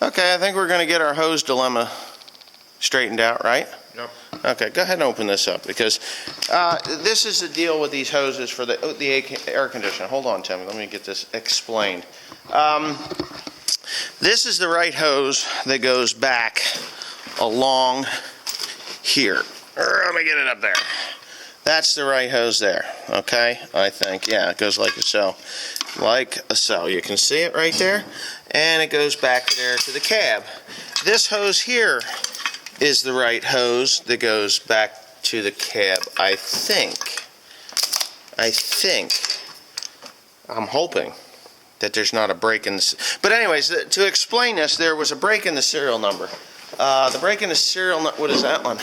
Okay, I think we're going to get our hose dilemma straightened out, right? Yep. Okay, go ahead and open this up, because this is the deal with these hoses for the air conditioner. Hold on, Tim, let me get this explained. This is the right hose that goes back along here. Let me get it up there. That's the right hose there, okay? I think, yeah, it goes like so. Like so. You can see it right there, and it goes back there to the cab. This hose here is the right hose that goes back to the cab, I think. I'm hoping that there's not a break in this. But anyways, to explain this, there was a break in the serial number. The break in the serial number, what is that one?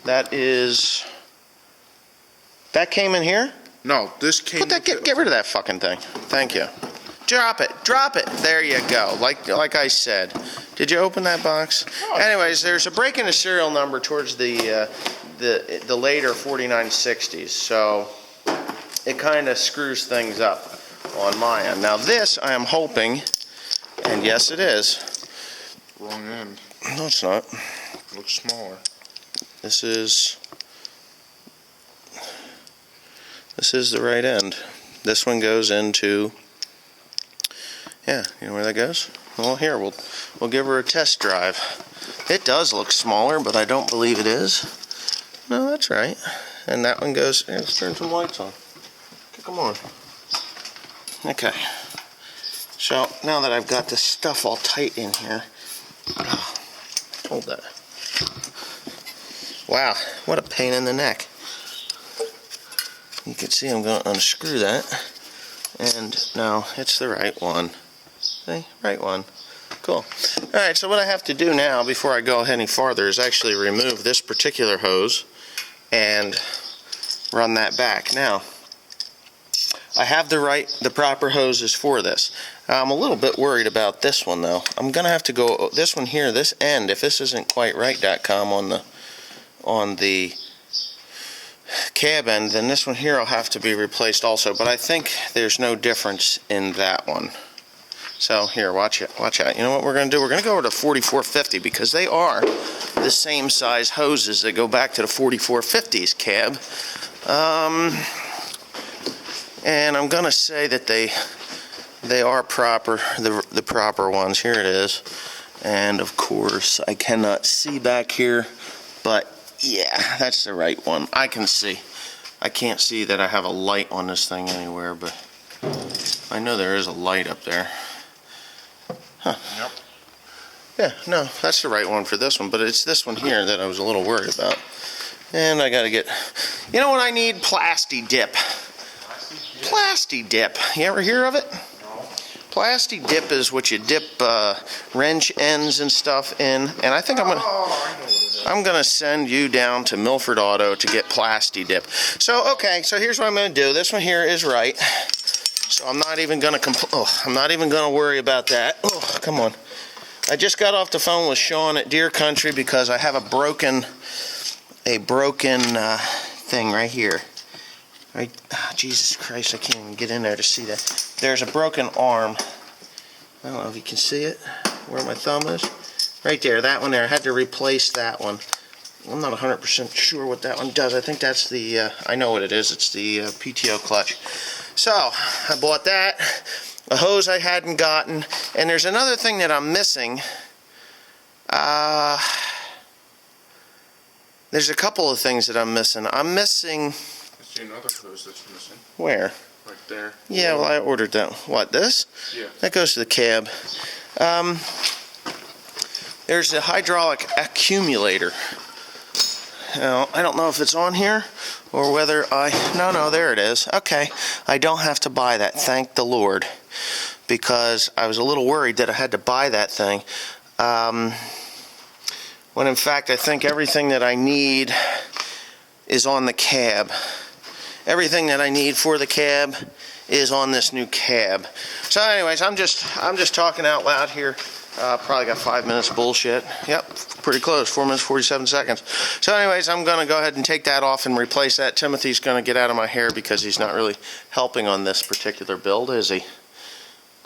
That came in here? No, this came. Get rid of that fucking thing. Thank you. Drop it. There you go. Like I said. Did you open that box? Oh. Anyways, there's a break in the serial number towards the later 4960s, so it kind of screws things up on my end. Now this, I am hoping, and yes it is. Wrong end. No, it's not. Looks smaller. This is the right end. This one goes into, yeah, you know where that goes? Well, here, we'll give her a test drive. It does look smaller, but I don't believe it is. No, that's right. And that one goes, yeah, let's turn some lights on. Come on. Okay. So, now that I've got this stuff all tight in here, hold that. Wow, what a pain in the neck. You can see I'm going to unscrew that, and now it's the right one. See, right one. Cool. Alright, so what I have to do now before I go any farther is actually remove this particular hose and run that back. Now, I have the proper hoses for this. I'm a little bit worried about this one though. I'm going to have to go, this one here, this end, if this isn't quite right.com on the cab end, then this one here will have to be replaced also, but I think there's no difference in that one. So here, watch out. You know what we're going to do? We're going to go over to 4450 because they are the same size hoses that go back to the 4450's cab. And I'm going to say that they are proper, the proper ones. Here it is. And of course, I cannot see back here, but yeah, that's the right one. I can see. I can't see that I have a light on this thing anywhere, but I know there is a light up there. Huh. Yep. Yeah, no, that's the right one for this one, but it's this one here that I was a little worried about. And I gotta get, you know what I need? Plasti Dip. Plasti Dip. You ever hear of it? No. Plasti Dip is what you dip wrench ends and stuff in, and I think I'm gonna send you down to Milford Auto to get Plasti Dip. So okay, so here's what I'm gonna do. This one here is right, so I'm not even gonna worry about that. Oh, come on. I just got off the phone with Sean at Deer Country because I have a broken thing right here. Right, Jesus Christ, I can't even get in there to see that. There's a broken arm. I don't know if you can see it, where my thumb is. Right there, that one there. I had to replace that one. I'm not 100% sure what that one does. I think that's the, I know what it is. It's the PTO clutch. So, I bought that. A hose I hadn't gotten. And there's another thing that I'm missing. There's a couple of things that I'm missing. I'm missing... I see another hose that's missing. Where? Right there. Yeah, well, I ordered that. What, this? Yeah. That goes to the cab. There's a hydraulic accumulator. Now, I don't know if it's on here or whether no, there it is. Okay, I don't have to buy that, thank the Lord, because I was a little worried that I had to buy that thing. When in fact, I think everything that I need is on the cab. Everything that I need for the cab is on this new cab. So anyways, I'm just talking out loud here. Probably got 5 minutes of bullshit. Yep, pretty close, 4 minutes, 47 seconds. So anyways, I'm going to go ahead and take that off and replace that. Timothy's going to get out of my hair because he's not really helping on this particular build, is he?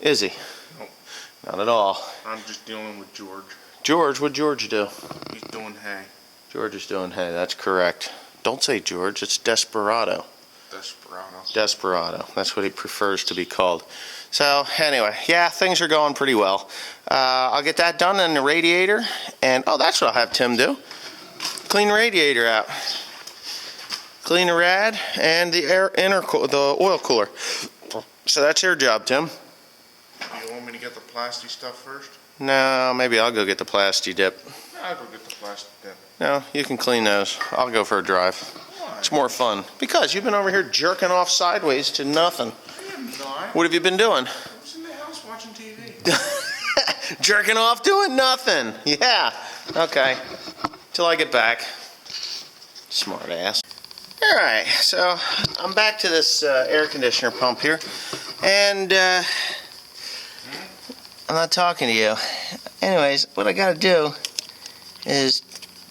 Is he? Nope. Not at all. I'm just dealing with George. George, what'd George do? He's doing hay. George is doing hay, that's correct. Don't say George, it's Desperado. Desperado. Desperado, that's what he prefers to be called. So, anyway, yeah, things are going pretty well. I'll get that done in the radiator, and, oh, that's what I'll have Tim do. Clean the radiator out. Clean the rad and the the oil cooler. So that's your job, Tim. You want me to get the plastic stuff first? No, maybe I'll go get the plastic dip. I'll go get the plastic dip. No, you can clean those. I'll go for a drive. Why? It's more fun. Because you've been over here jerking off sideways to nothing. I am not. What have you been doing? I was in the house watching TV. Jerking off doing nothing. Yeah. Okay. Till I get back. Smart ass. Alright, so I'm back to this air conditioner pump here. And I'm not talking to you. Anyways, what I gotta do is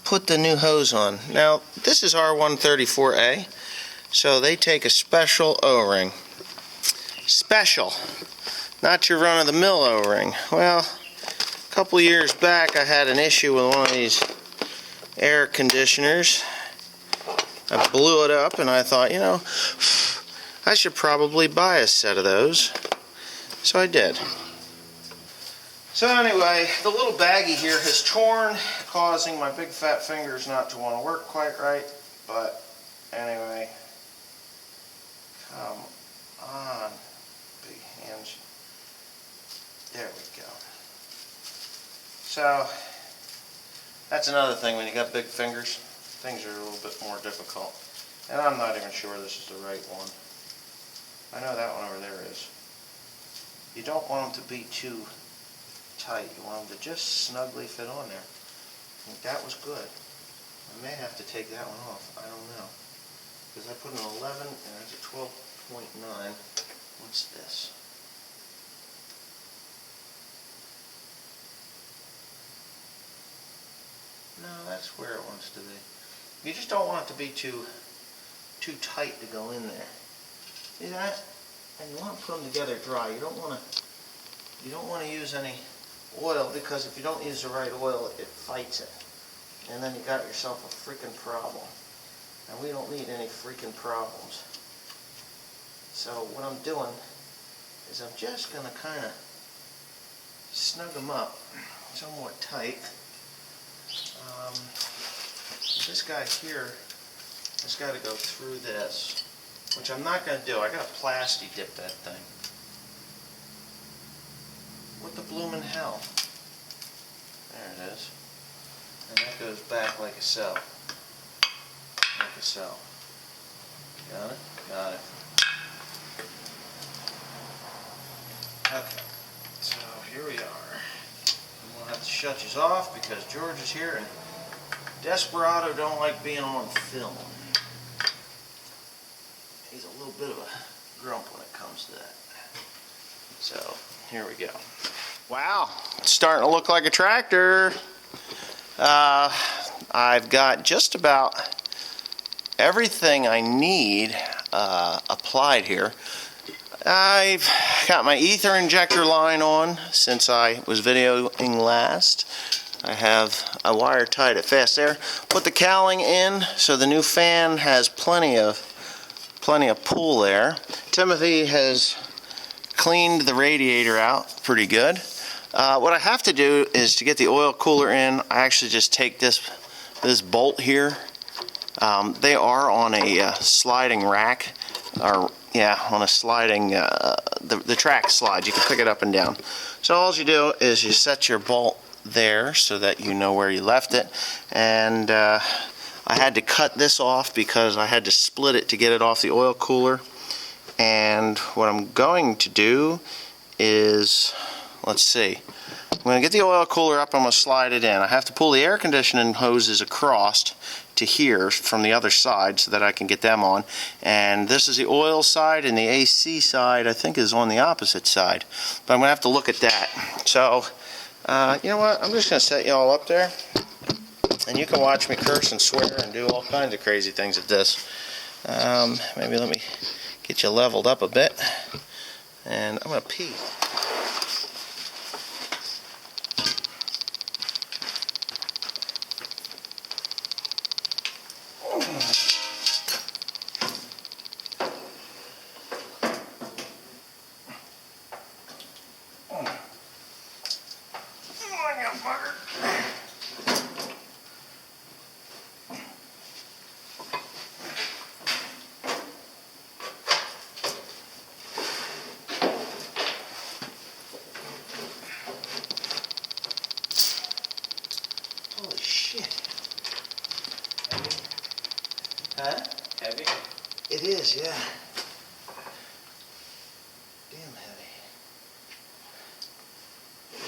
put the new hose on. Now, this is R134A, so they take a special O-ring. Special. Not your run-of-the-mill O-ring. Well, a couple years back I had an issue with one of these air conditioners. I blew it up and I thought, you know, I should probably buy a set of those. So I did. So anyway, the little baggie here has torn, causing my big fat fingers not to want to work quite right. But anyway, come on, big hands. There we go. So that's another thing when you got big fingers. Things are a little bit more difficult. And I'm not even sure this is the right one. I know that one over there is. You don't want them to be too tight. You want them to just snugly fit on there. I think that was good. I may have to take that one off. I don't know. Because I put an 11 and that's a 12.9. What's this? No, that's where it wants to be. You just don't want it to be too tight to go in there. See that? And you want to put them together dry. You don't want to use any oil, because if you don't use the right oil, it fights it. And then you got yourself a freaking problem. And we don't need any freaking problems. So what I'm doing is I'm just going to kind of snug them up somewhat tight. This guy here has got to go through this, which I'm not going to do. I got to plastic dip that thing. What the bloomin' hell? There it is. And that goes back like a cell. Like a cell. Got it? Got it. Okay. So here we are. I'm going to have to shut these off because George is here and Desperado don't like being on film. He's a little bit of a grump when it comes to that. So, here we go. Wow, it's starting to look like a tractor. I've got just about everything I need applied here. I've got my ether injector line on since I was videoing last. I have a wire tied it fast there. Put the cowling in so the new fan has plenty of pull there. Timothy has cleaned the radiator out pretty good. What I have to do is to get the oil cooler in, I actually just take this bolt here. They are on a sliding rack, or yeah, on a sliding, the track slides. You can pick it up and down. So all you do is you set your bolt there so that you know where you left it, and I had to cut this off because I had to split it to get it off the oil cooler. And what I'm going to do is, let's see, I'm going to get the oil cooler up, I'm going to slide it in. I have to pull the air conditioning hoses across to here from the other side so that I can get them on. And this is the oil side, and the AC side I think is on the opposite side, but I'm going to have to look at that. So you know what, I'm just going to set you all up there, and you can watch me curse and swear and do all kinds of crazy things at this. Maybe let me get you leveled up a bit, and I'm going to pee. It is, yeah. Damn heavy.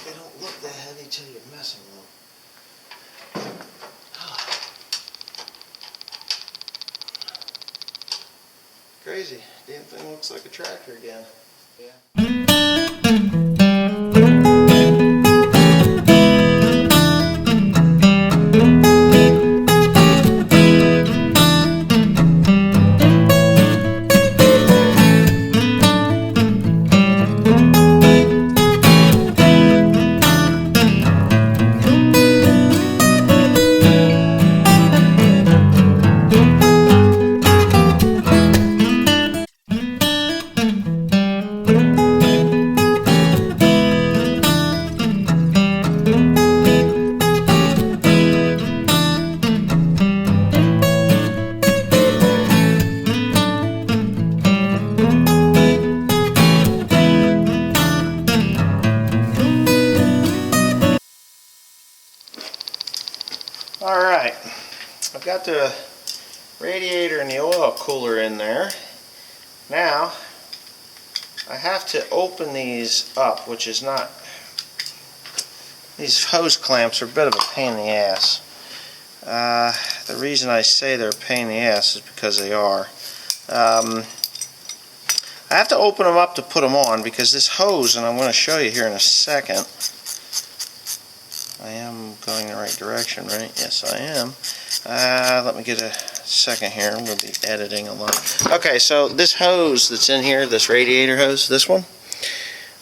They don't look that heavy till you're messing with them. Crazy. Damn thing looks like a tractor again. Yeah. Alright, I've got the radiator and the oil cooler in there. Now, I have to open these up, which is not... These hose clamps are a bit of a pain in the ass. The reason I say they're a pain in the ass is because they are. I have to open them up to put them on because this hose, and I'm going to show you here in a second. I am going the right direction, right? Yes, I am. Let me get a second here. I'm going to be editing a lot. Okay, so this hose that's in here, this radiator hose, this one,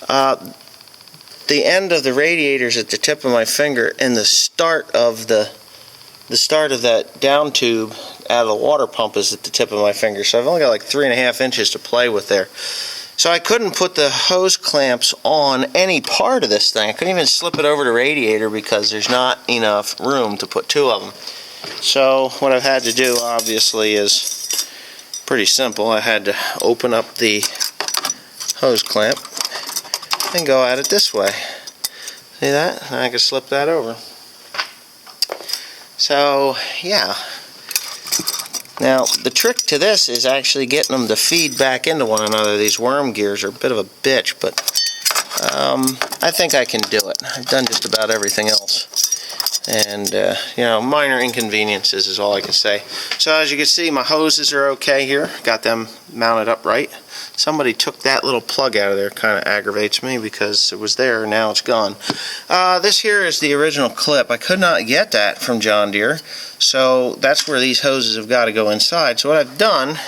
the end of the radiator is at the tip of my finger, and the start of that down tube out of the water pump is at the tip of my finger. So I've only got like 3.5 inches to play with there. So I couldn't put the hose clamps on any part of this thing. I couldn't even slip it over the radiator because there's not enough room to put two of them. So what I've had to do obviously is pretty simple. I had to open up the hose clamp and go at it this way. See that? And I can slip that over. So yeah. Now, the trick to this is actually getting them to feed back into one another. These worm gears are a bit of a bitch, but I think I can do it. I've done just about everything else. And, you know, minor inconveniences is all I can say. So as you can see, my hoses are okay here. Got them mounted up right. Somebody took that little plug out of there. Kind of aggravates me because it was there, now it's gone. This here is the original clip. I could not get that from John Deere. So that's where these hoses have got to go inside. So what I've done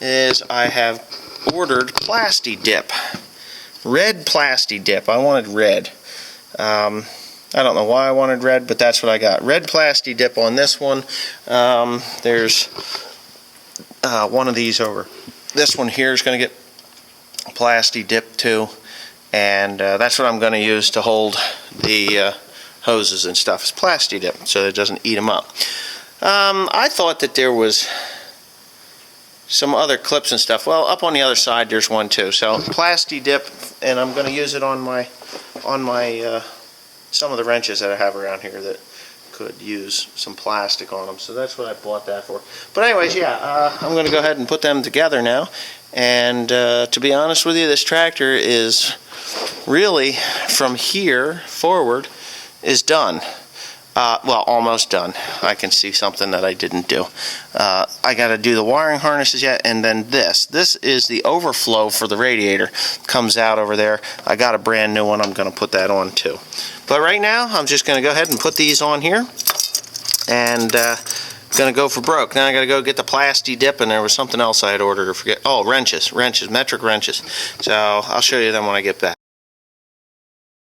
is I have ordered Plasti-Dip. Red Plasti-Dip. I wanted red. I don't know why I wanted red, but that's what I got. Red Plasti-Dip on this one. There's one of these over. This one here is going to get Plasti-Dip too. And that's what I'm going to use to hold the hoses and stuff. It's Plasti-Dip, so it doesn't eat them up. I thought that there was some other clips and stuff. Well, up on the other side there's one too. So Plasti-Dip, and I'm going to use it on my some of the wrenches that I have around here that could use some plastic on them. So that's what I bought that for. But anyways, yeah, I'm going to go ahead and put them together now. And to be honest with you, this tractor is really, from here forward, is done. Well, almost done. I can see something that I didn't do. I got to do the wiring harnesses yet, and then this. This is the overflow for the radiator. Comes out over there. I got a brand new one. I'm going to put that on too. But right now, I'm just going to go ahead and put these on here, and going to go for broke. Then I got to go get the Plasti-Dip, and there was something else I had ordered. I forget. Oh, wrenches, metric wrenches. So I'll show you them when I get back.